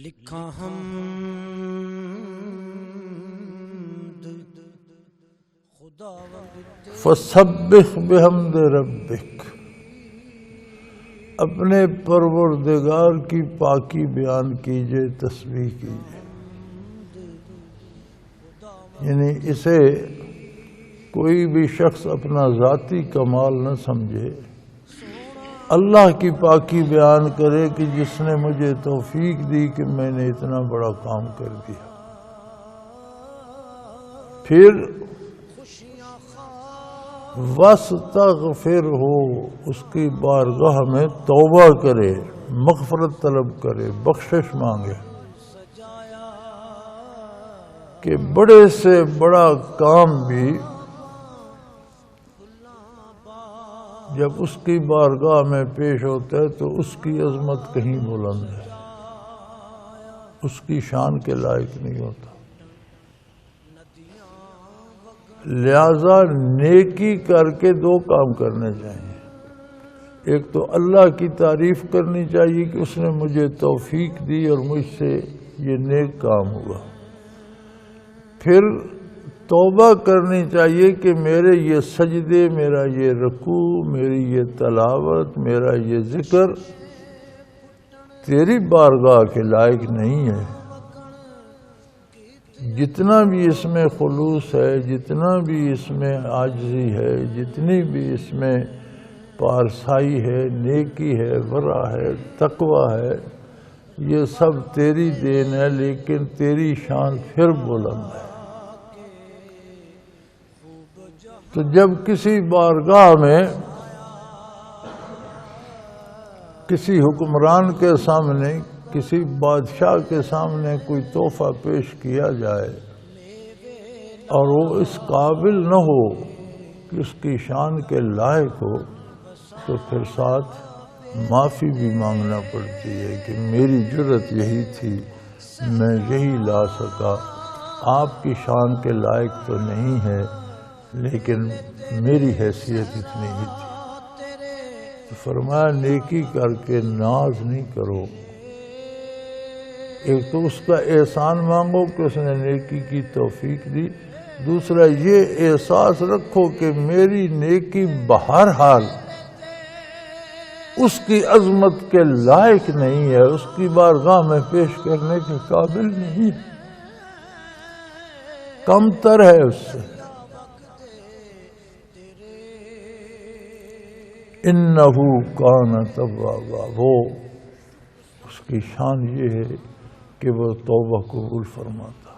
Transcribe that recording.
لکھا ہم خدا فسبح بحمد ربک، اپنے پروردگار کی پاکی بیان کیجئے، تسبیح کیجئے. یعنی اسے کوئی بھی شخص اپنا ذاتی کمال نہ سمجھے، اللہ کی پاکی بیان کرے کہ جس نے مجھے توفیق دی کہ میں نے اتنا بڑا کام کر دیا. پھر وَاسْتَغْفِرْهُ، اس کی بارگاہ میں توبہ کرے، مغفرت طلب کرے، بخشش مانگے. کہ بڑے سے بڑا کام بھی جب اس کی بارگاہ میں پیش ہوتا ہے تو اس کی عظمت کہیں بلند ہے، اس کی شان کے لائق نہیں ہوتا. لہذا نیکی کر کے دو کام کرنے چاہیے. ایک تو اللہ کی تعریف کرنی چاہیے کہ اس نے مجھے توفیق دی اور مجھ سے یہ نیک کام ہوا. پھر توبہ کرنی چاہیے کہ میرے یہ سجدے، میرا یہ رکوع، میری یہ تلاوت، میرا یہ ذکر تیری بارگاہ کے لائق نہیں ہے. جتنا بھی اس میں خلوص ہے، جتنا بھی اس میں عاجزی ہے، جتنی بھی اس میں پارسائی ہے، نیکی ہے، ورع ہے، تقوی ہے، یہ سب تیری دین ہے. لیکن تیری شان پھر بلند ہے. تو جب کسی بارگاہ میں کسی حکمران کے سامنے، کسی بادشاہ کے سامنے کوئی تحفہ پیش کیا جائے اور وہ اس قابل نہ ہو کہ اس کی شان کے لائق ہو، تو پھر ساتھ معافی بھی مانگنا پڑتی ہے کہ میری جرت یہی تھی، میں یہی لا سکا، آپ کی شان کے لائق تو نہیں ہے لیکن میری حیثیت اتنی ہی تھی. تو فرمایا نیکی کر کے ناز نہیں کرو. ایک تو اس کا احسان مانگو کہ اس نے نیکی کی توفیق دی. دوسرا یہ احساس رکھو کہ میری نیکی بہرحال اس کی عظمت کے لائق نہیں ہے، اس کی بارگاہ میں پیش کرنے کے قابل نہیں ہے، کم تر ہے اس سے. انہ کان توابا، وہ اس کی شان یہ ہے کہ وہ توبہ قبول فرماتا.